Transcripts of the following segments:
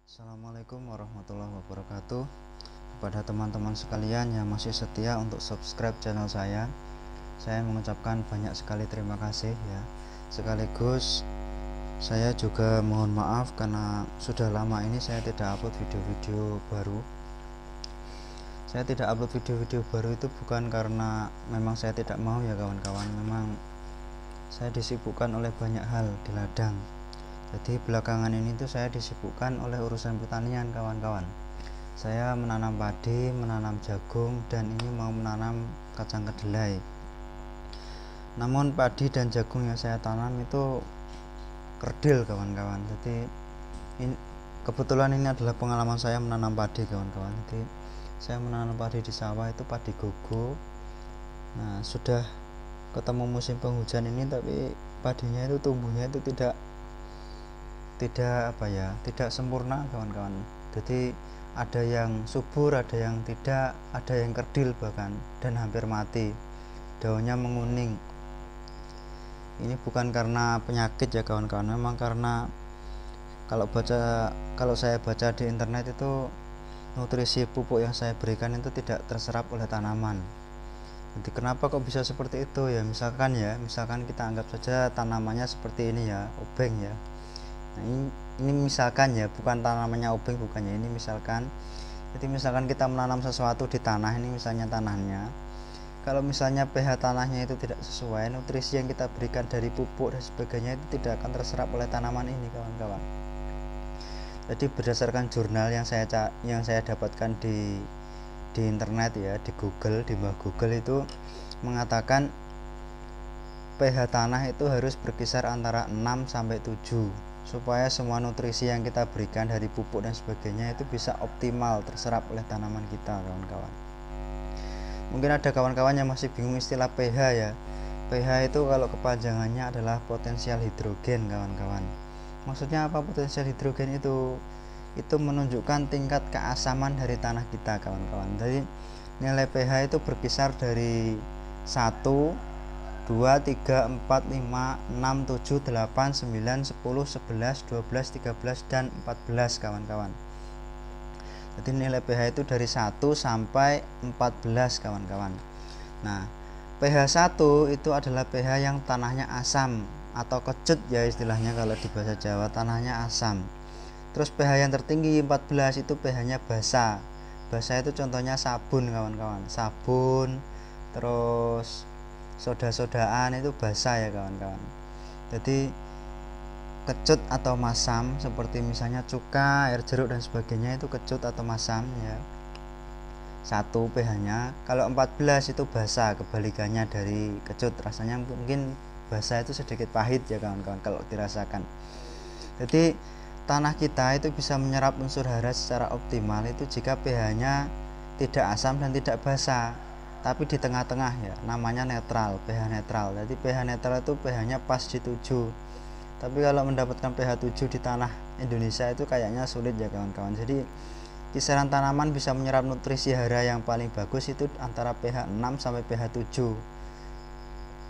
Assalamualaikum warahmatullahi wabarakatuh. Kepada teman-teman sekalian yang masih setia untuk subscribe channel saya mengucapkan banyak sekali terima kasih ya. Sekaligus saya juga mohon maaf karena sudah lama ini saya tidak upload video-video baru. Saya tidak upload video-video baru itu bukan karena memang saya tidak mau ya kawan-kawan, memang saya disibukkan oleh banyak hal di ladang. Jadi belakangan ini tuh saya disibukkan oleh urusan pertanian kawan-kawan. Saya menanam padi, menanam jagung, dan ini mau menanam kacang kedelai. Namun padi dan jagung yang saya tanam itu kerdil kawan-kawan. Jadi kebetulan ini adalah pengalaman saya menanam padi kawan-kawan. Jadi saya menanam padi di sawah itu padi gogo. Nah, sudah ketemu musim penghujan ini tapi padinya itu tumbuhnya itu tidak sempurna kawan-kawan. Jadi ada yang subur, ada yang tidak, ada yang kerdil bahkan dan hampir mati, daunnya menguning. Ini bukan karena penyakit ya kawan-kawan, memang karena kalau saya baca di internet itu nutrisi pupuk yang saya berikan itu tidak terserap oleh tanaman. Jadi kenapa kok bisa seperti itu ya? Misalkan kita anggap saja tanamannya seperti ini ya, obeng ya. Nah, ini misalkan ya, bukan tanamannya obeng, bukannya ini misalkan. Jadi misalkan kita menanam sesuatu di tanah, ini misalnya tanahnya, kalau misalnya pH tanahnya itu tidak sesuai, nutrisi yang kita berikan dari pupuk dan sebagainya itu tidak akan terserap oleh tanaman ini kawan-kawan. Jadi berdasarkan jurnal yang saya dapatkan di internet ya, di Google, di bawah Google itu mengatakan pH tanah itu harus berkisar antara 6 sampai 7 supaya semua nutrisi yang kita berikan dari pupuk dan sebagainya itu bisa optimal terserap oleh tanaman kita kawan-kawan. Mungkin ada kawan-kawan yang masih bingung istilah pH ya. pH itu kalau kepanjangannya adalah potensial hidrogen kawan-kawan. Maksudnya apa potensial hidrogen itu? Itu menunjukkan tingkat keasaman dari tanah kita kawan-kawan. Jadi nilai pH itu berkisar dari 1, 2, 3, 4, 5, 6, 7, 8, 9, 10, 11, 12, 13, dan 14 kawan-kawan. Jadi nilai pH itu dari 1 sampai 14 kawan-kawan. Nah, pH 1 itu adalah pH yang tanahnya asam atau kecut ya istilahnya kalau di bahasa Jawa, tanahnya asam. Terus pH yang tertinggi 14 itu pH-nya basa. Basa itu contohnya sabun kawan-kawan. Sabun, terus soda-sodaan itu basa ya kawan-kawan. Jadi kecut atau masam seperti misalnya cuka, air jeruk dan sebagainya itu kecut atau masam ya. 1 pH-nya. Kalau 14 itu basa, kebalikannya dari kecut. Rasanya mungkin basa itu sedikit pahit ya kawan-kawan kalau dirasakan. Jadi tanah kita itu bisa menyerap unsur hara secara optimal itu jika pH-nya tidak asam dan tidak basa, tapi di tengah-tengah ya, namanya netral, pH netral. Jadi pH netral itu pH-nya pas di 7. Tapi kalau mendapatkan pH 7 di tanah Indonesia itu kayaknya sulit ya kawan-kawan. Jadi kisaran tanaman bisa menyerap nutrisi hara yang paling bagus itu antara pH 6 sampai pH 7.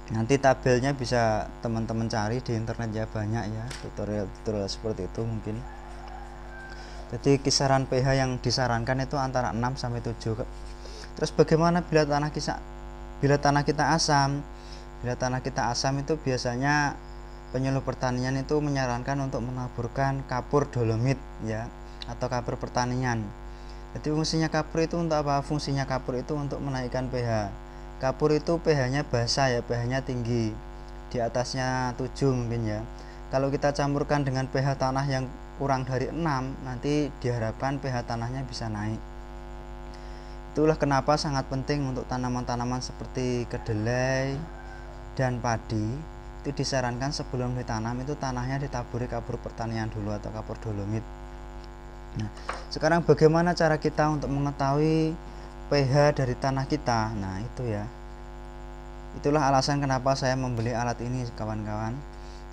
Nanti tabelnya bisa teman-teman cari di internet ya, banyak ya tutorial seperti itu mungkin. Jadi kisaran pH yang disarankan itu antara 6 sampai 7. Terus bagaimana bila tanah kita asam? Bila tanah kita asam itu biasanya penyuluh pertanian itu menyarankan untuk menaburkan kapur dolomit ya, atau kapur pertanian. Jadi fungsinya kapur itu untuk apa? Fungsinya kapur itu untuk menaikkan pH. Kapur itu pH-nya basa ya, pH-nya tinggi, di atasnya 7 mungkin ya. Kalau kita campurkan dengan pH tanah yang kurang dari 6, nanti diharapkan pH tanahnya bisa naik. Itulah kenapa sangat penting untuk tanaman-tanaman seperti kedelai dan padi itu disarankan sebelum ditanam itu tanahnya ditaburi kapur pertanian dulu atau kapur dolomit. Nah, sekarang bagaimana cara kita untuk mengetahui pH dari tanah kita? Nah, itu ya. Itulah alasan kenapa saya membeli alat ini kawan-kawan.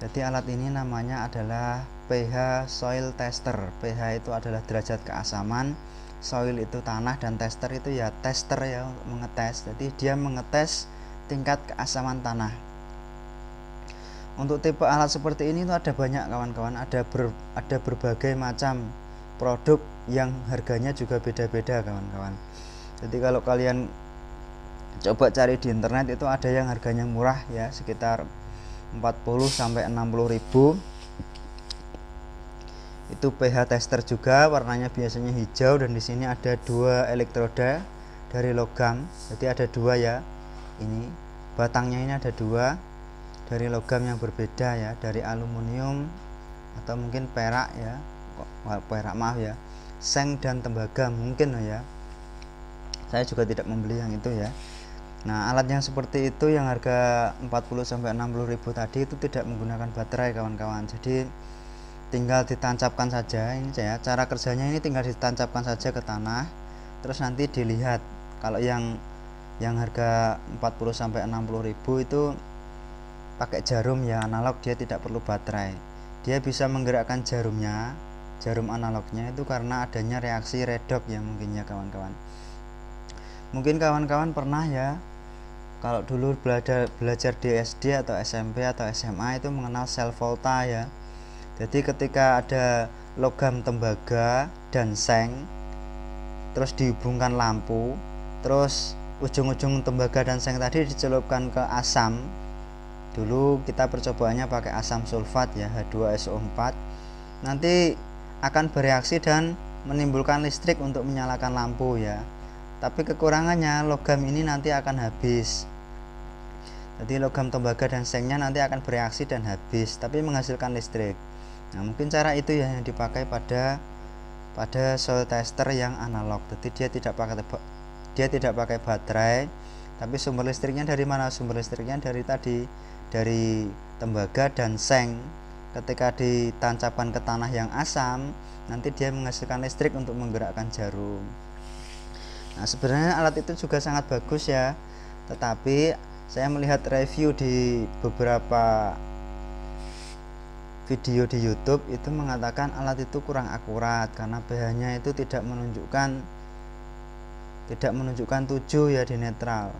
Jadi alat ini namanya adalah pH soil tester. pH itu adalah derajat keasaman, soil itu tanah, dan tester itu ya tester ya, mengetes. Jadi dia mengetes tingkat keasaman tanah. Untuk tipe alat seperti ini itu ada banyak kawan-kawan, ada berbagai macam produk yang harganya juga beda-beda kawan-kawan. Jadi kalau kalian coba cari di internet itu ada yang harganya murah ya, sekitar 40 sampai 60 ribu. Itu pH tester juga, warnanya biasanya hijau, dan di sini ada 2 elektroda dari logam. Jadi ada 2 ya. Ini batangnya ini ada 2 dari logam yang berbeda ya, dari aluminium atau mungkin perak ya. Perak maaf ya. Seng dan tembaga mungkin ya. Saya juga tidak membeli yang itu ya. Nah, alat yang seperti itu yang harga 40 sampai 60 ribu tadi itu tidak menggunakan baterai kawan-kawan. Jadi tinggal ditancapkan saja ini ya. Cara kerjanya ini tinggal ditancapkan saja ke tanah. Terus nanti dilihat. Kalau yang harga 40 sampai 60 ribu itu pakai jarum ya, analog, dia tidak perlu baterai. Dia bisa menggerakkan jarumnya, jarum analognya itu karena adanya reaksi redox ya mungkin ya kawan-kawan. Mungkin kawan-kawan pernah ya, kalau dulu belajar di SD atau SMP atau SMA itu mengenal sel volta ya. Jadi ketika ada logam tembaga dan seng, terus dihubungkan lampu, terus ujung-ujung tembaga dan seng tadi dicelupkan ke asam. Dulu kita percobaannya pakai asam sulfat ya, H2SO4. Nanti akan bereaksi dan menimbulkan listrik untuk menyalakan lampu ya. Tapi kekurangannya logam ini nanti akan habis. Jadi logam tembaga dan sengnya nanti akan bereaksi dan habis, tapi menghasilkan listrik. Nah, mungkin cara itu ya yang dipakai pada soil tester yang analog. Jadi dia tidak pakai baterai, tapi sumber listriknya dari mana? Sumber listriknya dari tembaga dan seng. Ketika ditancapkan ke tanah yang asam, nanti dia menghasilkan listrik untuk menggerakkan jarum. Nah, sebenarnya alat itu juga sangat bagus ya, tetapi saya melihat review di beberapa video di YouTube itu mengatakan alat itu kurang akurat karena pH-nya itu tidak menunjukkan 7 ya di netral.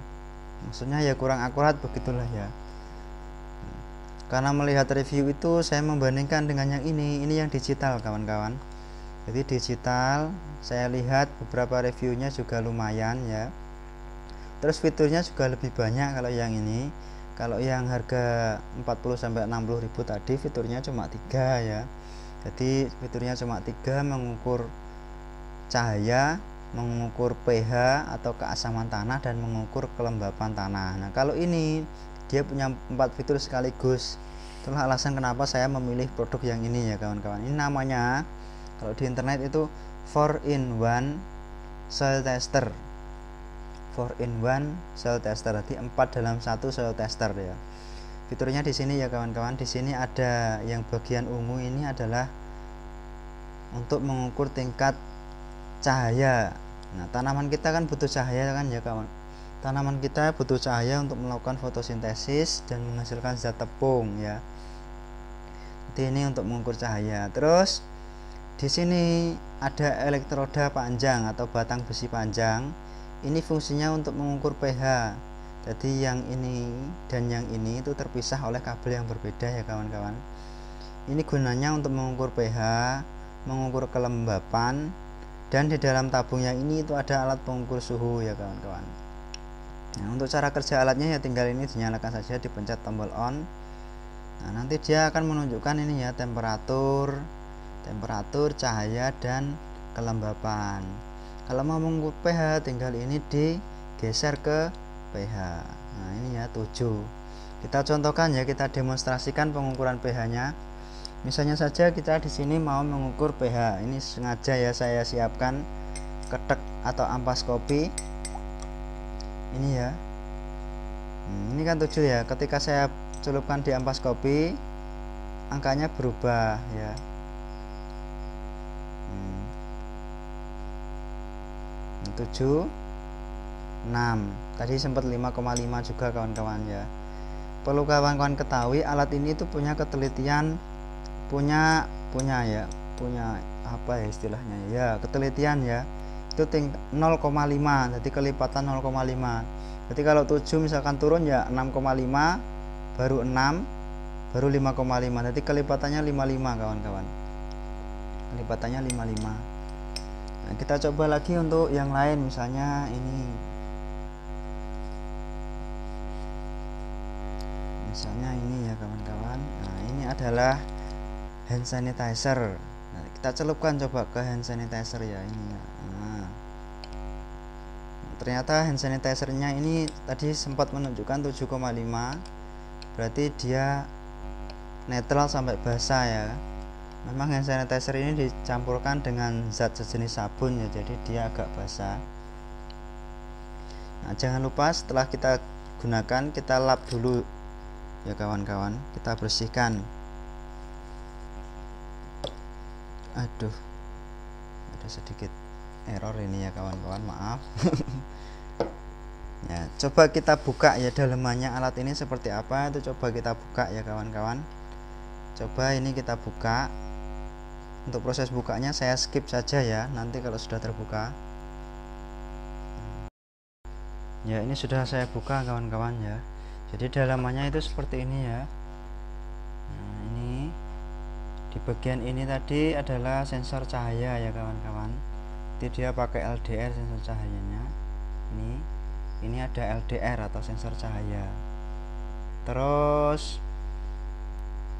Maksudnya ya kurang akurat begitulah ya. Karena melihat review itu saya membandingkan dengan yang ini yang digital kawan-kawan. Jadi digital saya lihat beberapa reviewnya juga lumayan ya. Terus fiturnya juga lebih banyak kalau yang ini. Kalau yang harga 40 sampai 60 ribu tadi fiturnya cuma 3 ya. Jadi fiturnya cuma 3, mengukur cahaya, mengukur pH atau keasaman tanah, dan mengukur kelembapan tanah. Nah, kalau ini dia punya 4 fitur sekaligus. Itulah alasan kenapa saya memilih produk yang ini ya kawan-kawan. Ini namanya kalau di internet itu 4-in-1 soil tester. 4-in-1 soil tester, jadi 4 dalam 1 soil tester ya. Fiturnya di sini ya kawan-kawan. Di sini ada yang bagian ungu ini adalah untuk mengukur tingkat cahaya. Nah, tanaman kita kan butuh cahaya kan ya kawan. Tanaman kita butuh cahaya untuk melakukan fotosintesis dan menghasilkan zat tepung ya. Jadi ini untuk mengukur cahaya. Terus di sini ada elektroda panjang atau batang besi panjang. Ini fungsinya untuk mengukur pH. Jadi yang ini dan yang ini itu terpisah oleh kabel yang berbeda ya kawan-kawan. Ini gunanya untuk mengukur pH, mengukur kelembapan, dan di dalam tabungnya ini itu ada alat pengukur suhu ya kawan-kawan. Nah, untuk cara kerja alatnya ya tinggal ini dinyalakan saja, dipencet tombol on. Nah, nanti dia akan menunjukkan ini ya temperatur, cahaya, dan kelembapan. Kalau mau mengukur pH tinggal ini digeser ke pH. Nah, ini ya 7. Kita contohkan ya, kita demonstrasikan pengukuran pH-nya. Misalnya saja kita di sini mau mengukur pH. Ini sengaja ya saya siapkan ketek atau ampas kopi. Ini ya. Ini kan 7 ya. Ketika saya celupkan di ampas kopi, angkanya berubah ya. 7, 6. Tadi sempat 5,5 juga kawan-kawan ya. Perlu kawan-kawan ketahui alat ini tuh punya ketelitian, punya apa ya istilahnya ya, ketelitian ya. Itu 0,5. Jadi kelipatan 0,5. Jadi kalau 7 misalkan turun ya 6,5, baru 6, baru 5,5. Jadi kelipatannya 55 kawan-kawan. Kelipatannya 55. Nah, kita coba lagi untuk yang lain, misalnya ini, ya kawan-kawan. Nah, ini adalah hand sanitizer. Nah, kita celupkan coba ke hand sanitizer ya, ini ya. Nah, ternyata hand sanitizernya ini tadi sempat menunjukkan 7,5, berarti dia netral sampai basah ya. Memang hand sanitizer ini dicampurkan dengan zat sejenis sabun ya, jadi dia agak basah. Nah, jangan lupa setelah kita gunakan, kita lap dulu ya kawan-kawan, kita bersihkan. Aduh, ada sedikit error ini ya kawan-kawan, maaf. Ya, coba kita buka ya dalemannya alat ini seperti apa, itu coba kita buka ya kawan-kawan. Coba ini kita buka. Untuk proses bukanya saya skip saja ya, nanti kalau sudah terbuka. Ya, ini sudah saya buka kawan-kawan ya. Jadi dalamannya itu seperti ini ya. Nah, ini di bagian ini tadi adalah sensor cahaya ya kawan-kawan. Jadi dia pakai LDR sensor cahayanya. Ini ada LDR atau sensor cahaya. Terus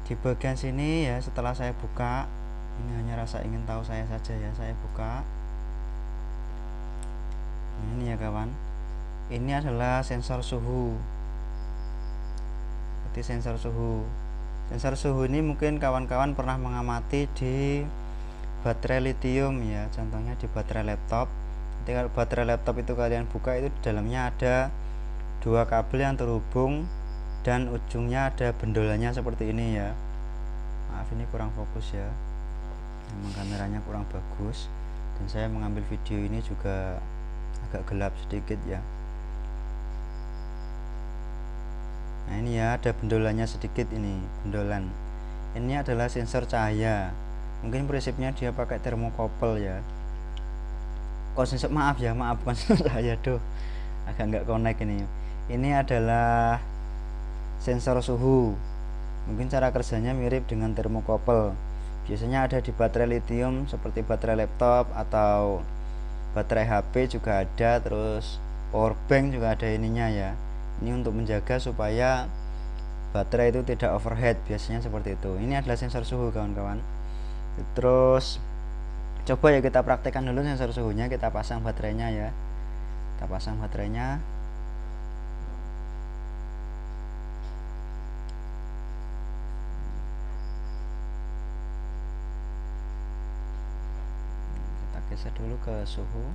di bagian sini ya, setelah saya buka, ini hanya rasa ingin tahu saya saja ya, saya buka. Nah, ini ya kawan, ini adalah sensor suhu. Jadi sensor suhu ini mungkin kawan-kawan pernah mengamati di baterai lithium ya, contohnya di baterai laptop. Jadi kalau baterai laptop itu kalian buka, itu di dalamnya ada dua kabel yang terhubung dan ujungnya ada bendolannya seperti ini ya. Maaf, ini kurang fokus ya, memang kameranya kurang bagus, dan saya mengambil video ini juga agak gelap sedikit ya. Nah, ini ya, ada bendolannya sedikit, ini bendolan. Ini adalah sensor cahaya. Mungkin prinsipnya dia pakai termokopel ya. Sensor, maaf bukan sensor cahaya, tuh agak nggak connect ini. Ini adalah sensor suhu. Mungkin cara kerjanya mirip dengan termokopel. Biasanya ada di baterai lithium seperti baterai laptop atau baterai HP juga ada, terus power bank juga ada ininya ya. Ini untuk menjaga supaya baterai itu tidak overheat, biasanya seperti itu. Ini adalah sensor suhu kawan-kawan. Terus coba ya kita praktekkan dulu sensor suhunya, kita pasang baterainya ya. Kita pasang baterainya. Kita geser dulu ke suhu.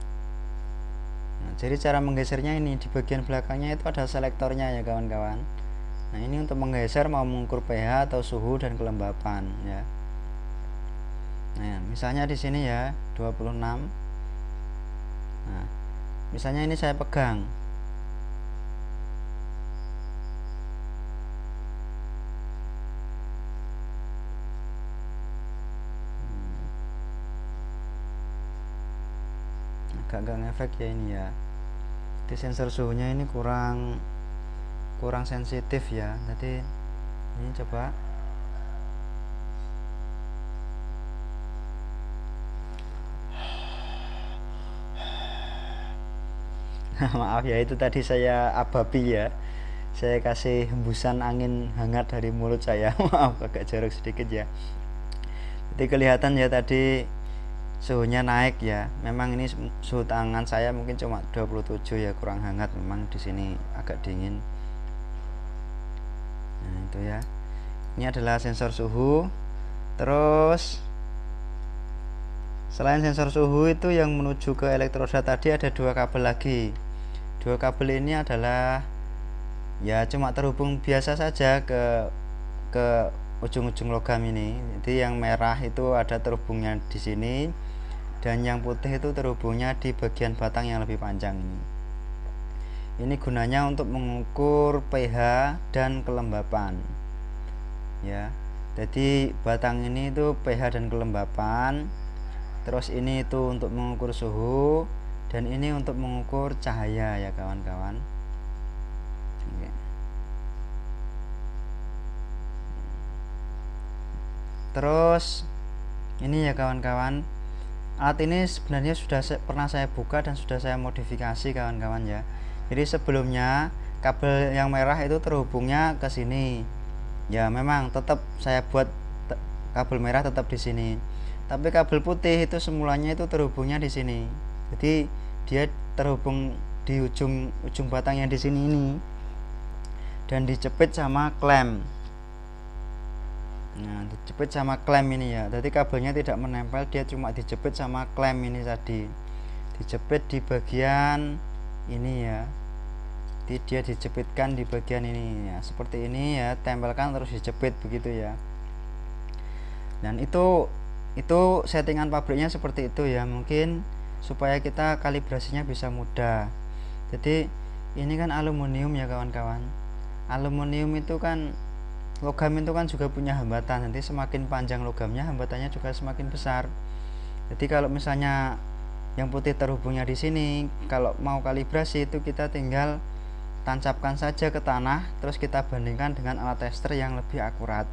Nah, jadi cara menggesernya ini di bagian belakangnya itu ada selektornya ya kawan-kawan. Nah, ini untuk menggeser mau mengukur pH atau suhu dan kelembapan ya. Nah, misalnya di sini ya 26. Nah, misalnya ini saya pegang. Agak ngefek ya ini ya. Di sensor suhunya ini kurang sensitif ya. Jadi ini coba. Maaf ya, itu tadi saya abapi ya. Saya kasih hembusan angin hangat dari mulut saya. Maaf, agak jorok sedikit ya. Jadi kelihatan ya tadi suhunya naik ya. Memang ini suhu tangan saya mungkin cuma 27 ya, kurang hangat, memang di sini agak dingin. Nah, itu ya. Ini adalah sensor suhu. Terus selain sensor suhu itu yang menuju ke elektroda tadi ada dua kabel lagi. Dua kabel ini adalah ya cuma terhubung biasa saja ke ujung-ujung logam ini. Jadi yang merah itu ada terhubungnya di sini, dan yang putih itu terhubungnya di bagian batang yang lebih panjang ini. Ini gunanya untuk mengukur pH dan kelembapan ya. Jadi batang ini itu pH dan kelembapan, terus ini itu untuk mengukur suhu, dan ini untuk mengukur cahaya ya kawan-kawan. Terus ini ya kawan-kawan, alat ini sebenarnya sudah pernah saya buka dan sudah saya modifikasi kawan-kawan ya. Jadi sebelumnya kabel yang merah itu terhubungnya ke sini ya, memang tetap saya buat kabel merah tetap di sini, tapi kabel putih itu semulanya itu terhubungnya di sini. Jadi dia terhubung di ujung batang yang di sini ini dan dijepit sama klem. Nah, dijepit sama klem ini ya. Jadi kabelnya tidak menempel, dia cuma dijepit sama klem ini tadi. Dijepit di bagian ini ya. Jadi dia dijepitkan di bagian ini ya, seperti ini ya, tempelkan terus dijepit begitu ya. Dan itu settingan pabriknya seperti itu ya, mungkin supaya kita kalibrasinya bisa mudah. Jadi ini kan aluminium ya kawan-kawan. Aluminium itu kan, logam itu kan juga punya hambatan. Nanti semakin panjang logamnya, hambatannya juga semakin besar. Jadi kalau misalnya yang putih terhubungnya di sini, kalau mau kalibrasi itu kita tinggal tancapkan saja ke tanah, terus kita bandingkan dengan alat tester yang lebih akurat.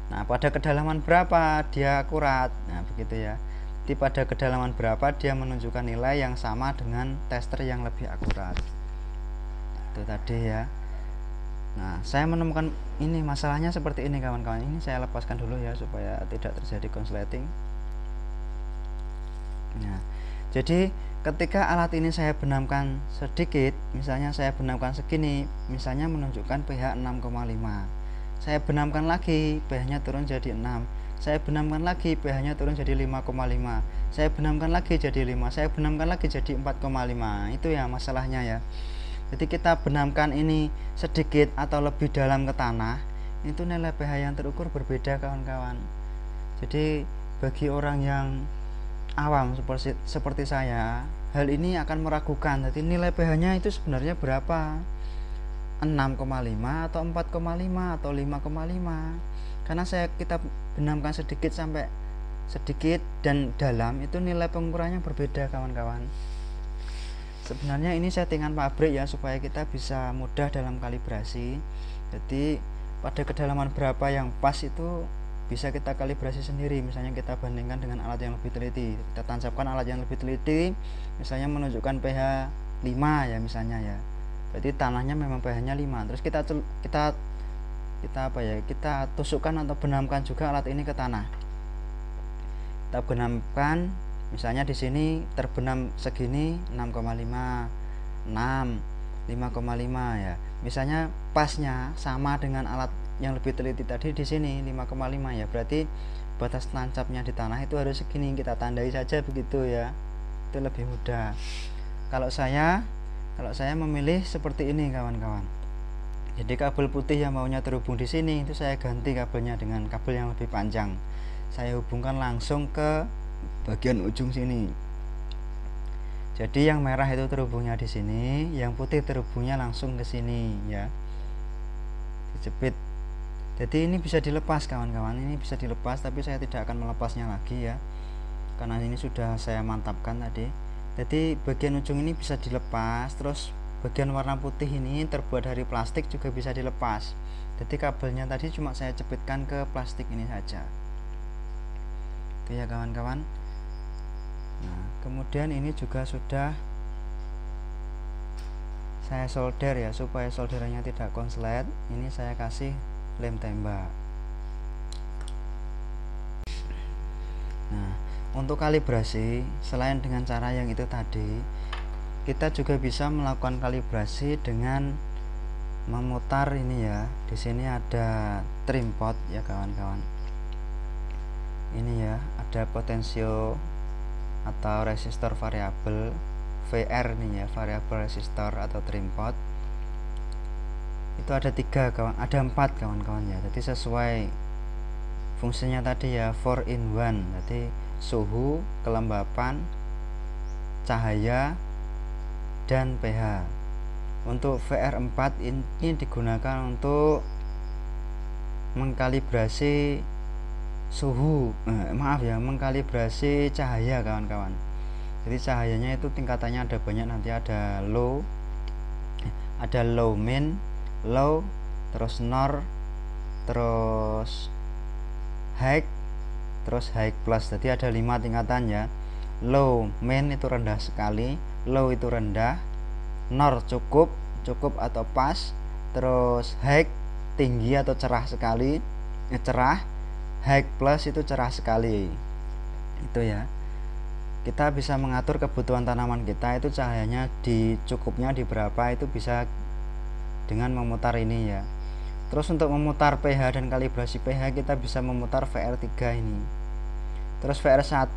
Nah, pada kedalaman berapa dia akurat? Nah, begitu ya. Jadi pada kedalaman berapa dia menunjukkan nilai yang sama dengan tester yang lebih akurat. Itu tadi ya. Nah, saya menemukan ini masalahnya seperti ini kawan-kawan. Ini saya lepaskan dulu ya supaya tidak terjadi konsleting. Nah, jadi ketika alat ini saya benamkan sedikit, misalnya saya benamkan segini, misalnya menunjukkan pH 6,5. Saya benamkan lagi, pH-nya turun jadi 6. Saya benamkan lagi, pH-nya turun jadi 5,5. Saya benamkan lagi jadi 5. Saya benamkan lagi jadi 4,5. Itu ya masalahnya ya. Jadi kita benamkan ini sedikit atau lebih dalam ke tanah, itu nilai pH yang terukur berbeda kawan-kawan. Jadi bagi orang yang awam seperti saya, hal ini akan meragukan. Jadi nilai pH-nya itu sebenarnya berapa? 6,5 atau 4,5 atau 5,5. Karena kita benamkan sedikit sampai sedikit dan dalam, itu nilai pengukurannya berbeda kawan-kawan. Sebenarnya ini settingan pabrik ya, supaya kita bisa mudah dalam kalibrasi. Jadi pada kedalaman berapa yang pas itu bisa kita kalibrasi sendiri. Misalnya kita bandingkan dengan alat yang lebih teliti, kita tancapkan alat yang lebih teliti, misalnya menunjukkan pH 5 ya misalnya ya. Berarti tanahnya memang pH-nya 5. Terus kita tusukkan atau benamkan juga alat ini ke tanah. Kita benamkan, misalnya di sini terbenam segini 6,5, 6, 5,5 ya. Misalnya pasnya sama dengan alat yang lebih teliti tadi di sini 5,5 ya. Berarti batas tancapnya di tanah itu harus segini, kita tandai saja begitu ya. Itu lebih mudah. Kalau saya memilih seperti ini kawan-kawan. Jadi kabel putih yang maunya terhubung di sini itu saya ganti kabelnya dengan kabel yang lebih panjang. Saya hubungkan langsung ke bagian ujung sini. Jadi yang merah itu terhubungnya di sini, yang putih terhubungnya langsung ke sini ya. Dijepit. Jadi ini bisa dilepas kawan-kawan, ini bisa dilepas, tapi saya tidak akan melepasnya lagi ya. Karena ini sudah saya mantapkan tadi. Jadi bagian ujung ini bisa dilepas, terus bagian warna putih ini terbuat dari plastik juga bisa dilepas. Jadi kabelnya tadi cuma saya cepitkan ke plastik ini saja. Oke ya kawan-kawan. Nah, kemudian ini juga sudah saya solder ya, supaya solderannya tidak konslet. Ini saya kasih lem tembak. Nah, untuk kalibrasi selain dengan cara yang itu tadi, kita juga bisa melakukan kalibrasi dengan memutar ini ya. Di sini ada trim pot ya kawan-kawan. Ini ya, ada potensio atau resistor variabel VR nih ya, variabel resistor atau trim pot. Itu ada 4 kawan-kawan ya. Jadi sesuai fungsinya tadi ya, 4 in 1. Jadi suhu, kelembapan, cahaya, dan pH. Untuk VR4 ini digunakan untuk mengkalibrasi suhu, mengkalibrasi cahaya kawan-kawan. Jadi cahayanya itu tingkatannya ada banyak, nanti ada low, min, low, terus nor, terus high, terus high plus. Jadi ada 5 tingkatan ya. Low, main itu rendah sekali, low itu rendah, nor cukup, cukup atau pas, terus high tinggi atau cerah sekali, cerah, high plus itu cerah sekali. Itu ya. Kita bisa mengatur kebutuhan tanaman kita itu cahayanya cukupnya di berapa, itu bisa dengan memutar ini ya. Terus untuk memutar pH dan kalibrasi pH kita bisa memutar VR3 ini. Terus VR1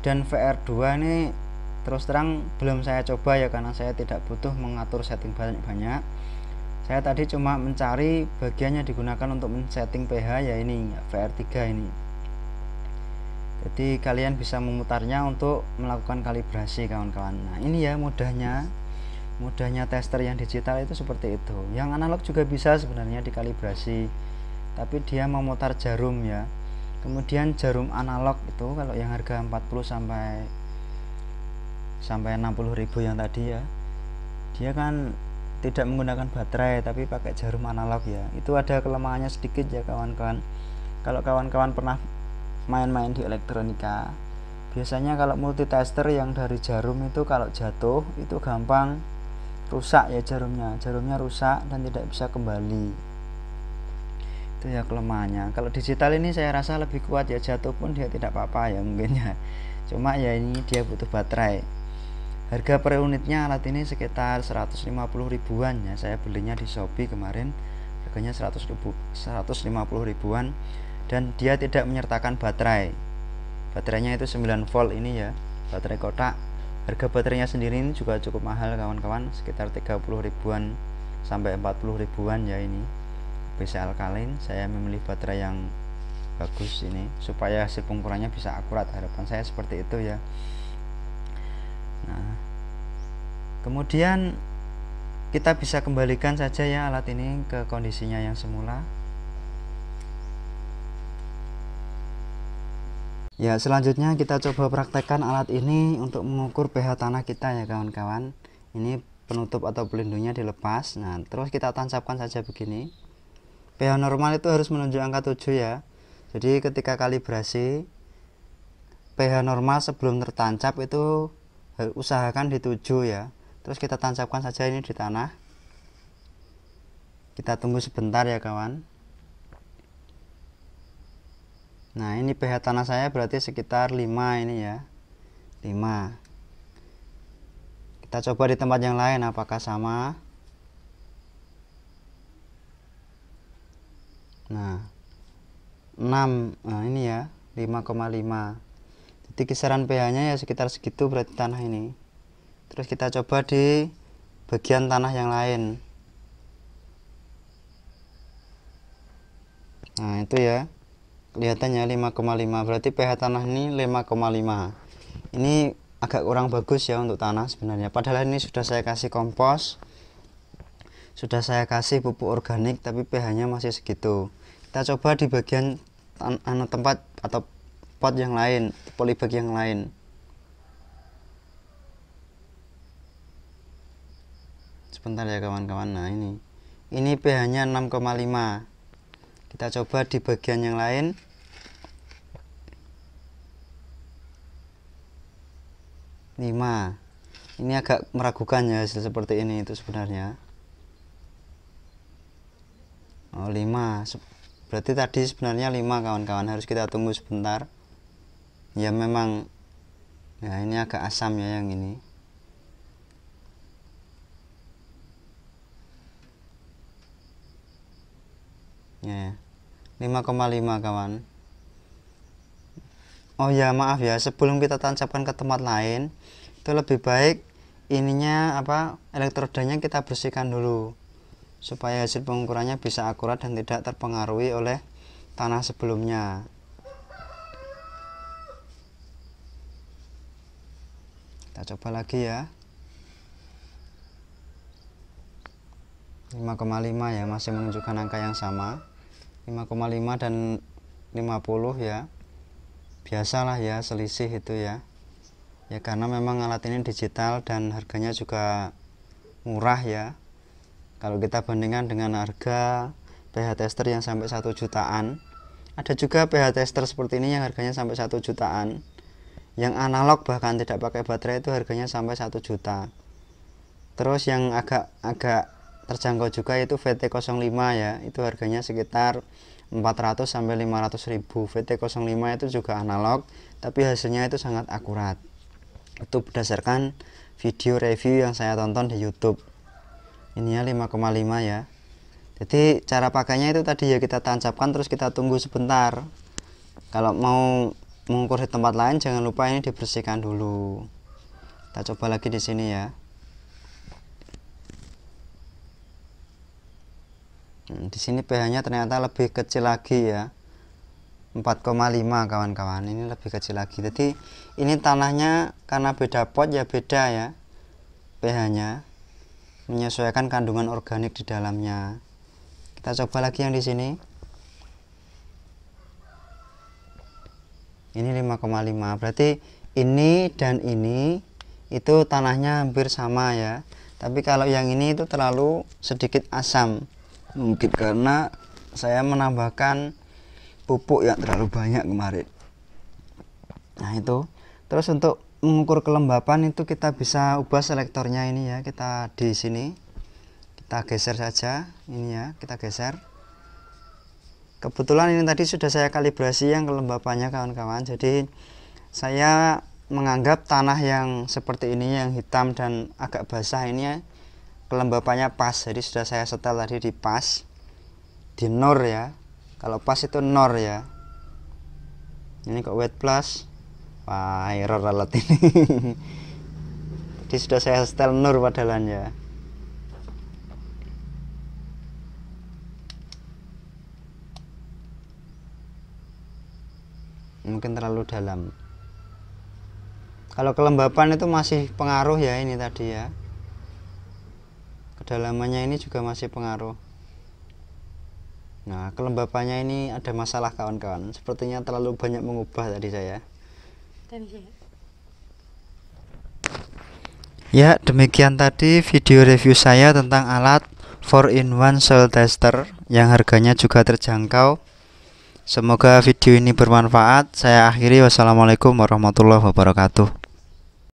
dan VR2 ini terus terang belum saya coba ya, karena saya tidak butuh mengatur setting banyak-banyak. Saya tadi cuma mencari bagiannya digunakan untuk men-setting pH ya, ini VR3 ini. Jadi kalian bisa memutarnya untuk melakukan kalibrasi kawan-kawan. Nah ini ya mudahnya tester yang digital itu seperti itu. Yang analog juga bisa sebenarnya dikalibrasi, tapi dia memutar jarum ya. Kemudian jarum analog itu kalau yang harga 40 sampai 60.000 yang tadi ya, dia kan tidak menggunakan baterai tapi pakai jarum analog ya. Itu ada kelemahannya sedikit ya kawan-kawan. Kalau kawan-kawan pernah main-main di elektronika, biasanya kalau multitester yang dari jarum itu kalau jatuh itu gampang rusak ya, jarumnya rusak dan tidak bisa kembali. Itu ya kelemahannya. Kalau digital ini saya rasa lebih kuat ya, jatuh pun dia tidak apa-apa ya mungkin ya. Cuma ya ini dia butuh baterai. Harga per unitnya alat ini sekitar 150 ribuan ya. Saya belinya di Shopee kemarin, harganya 150 ribuan, dan dia tidak menyertakan baterai. Baterainya itu 9 volt ini ya, baterai kotak. Harga baterainya sendiri ini juga cukup mahal kawan-kawan, sekitar 30 ribuan sampai 40 ribuan ya ini. BC alkalin. Saya memilih baterai yang bagus ini supaya hasil pengukurannya bisa akurat, harapan saya seperti itu ya. Nah, kemudian kita bisa kembalikan saja ya alat ini ke kondisinya yang semula. Ya, selanjutnya kita coba praktekkan alat ini untuk mengukur pH tanah kita ya kawan-kawan. Ini penutup atau pelindungnya dilepas. Nah, terus kita tancapkan saja begini. pH normal itu harus menunjuk angka 7 ya. Jadi ketika kalibrasi, pH normal sebelum tertancap itu usahakan di 7 ya. Terus kita tancapkan saja ini di tanah. Kita tunggu sebentar ya kawan. Nah ini pH tanah saya berarti sekitar 5 ini ya, 5. Kita coba di tempat yang lain apakah sama. Nah 6, nah ini ya 5,5. Jadi kisaran pH nya ya sekitar segitu berarti tanah ini. Terus kita coba di bagian tanah yang lain. Nah itu ya, kelihatannya 5,5, berarti pH tanah ini 5,5. Ini agak kurang bagus ya untuk tanah sebenarnya, padahal ini sudah saya kasih kompos, sudah saya kasih pupuk organik, tapi pH nya masih segitu. Kita coba di bagian tempat atau pot yang lain, polybag yang lain. Sebentar ya kawan-kawan. Nah ini pH nya 6,5. Kita coba di bagian yang lain. Ini agak meragukan ya hasil seperti ini itu sebenarnya. Oh 5, berarti tadi sebenarnya 5 kawan-kawan, harus kita tunggu sebentar ya. Memang ya ini agak asam ya yang ini. Ya 5,5 kawan. Oh ya maaf ya, sebelum kita tancapkan ke tempat lain itu lebih baik ininya elektrodanya kita bersihkan dulu supaya hasil pengukurannya bisa akurat dan tidak terpengaruhi oleh tanah sebelumnya. Kita coba lagi ya. 5,5 ya, masih menunjukkan angka yang sama. 5,5 dan 50 ya. Biasalah ya selisih itu ya. Ya karena memang alat ini digital dan harganya juga murah ya. Kalau kita bandingkan dengan harga pH tester yang sampai 1 jutaan, Ada juga pH tester seperti ini yang harganya sampai 1 jutaan. Yang analog bahkan tidak pakai baterai itu harganya sampai 1 juta. Terus yang agak terjangkau juga itu VT05 ya, itu harganya sekitar 400 sampai 500 ribu. VT05 itu juga analog, tapi hasilnya itu sangat akurat. Itu berdasarkan video review yang saya tonton di YouTube. Ini ya 5,5 ya. Jadi cara pakainya itu tadi ya, kita tancapkan terus kita tunggu sebentar. Kalau mau mengukur di tempat lain jangan lupa ini dibersihkan dulu. Kita coba lagi di sini ya. Di sini pH-nya ternyata lebih kecil lagi ya. 4,5 kawan-kawan, ini lebih kecil lagi. Jadi ini tanahnya karena beda pot ya beda ya pH-nya, menyesuaikan kandungan organik di dalamnya. Kita coba lagi yang di sini. Ini 5,5. Berarti ini dan ini itu tanahnya hampir sama ya. Tapi kalau yang ini itu terlalu sedikit asam. Mungkin karena saya menambahkan pupuk yang terlalu banyak kemarin. Nah, itu. Terus untuk mengukur kelembapan itu kita bisa ubah selektornya ini ya. Kita di sini kita geser saja ini ya, kita geser. Kebetulan ini tadi sudah saya kalibrasi yang kelembapannya kawan-kawan. Jadi saya menganggap tanah yang seperti ini yang hitam dan agak basah ini ya, kelembapannya pas. Jadi sudah saya setel tadi di pas, di nor ya. Kalau pas itu nor ya. Ini kok wet plus. Wah, error alat ini. Jadi sudah saya setel nor padahalnya ya. Mungkin terlalu dalam. Kalau kelembapan itu masih pengaruh ya ini tadi ya. Kedalamannya ini juga masih pengaruh. Nah, kelembapannya ini ada masalah kawan-kawan. Sepertinya terlalu banyak mengubah tadi saya. Ya, demikian tadi video review saya tentang alat 4-in-1 soil tester yang harganya juga terjangkau. Semoga video ini bermanfaat. Saya akhiri, wassalamualaikum warahmatullahi wabarakatuh.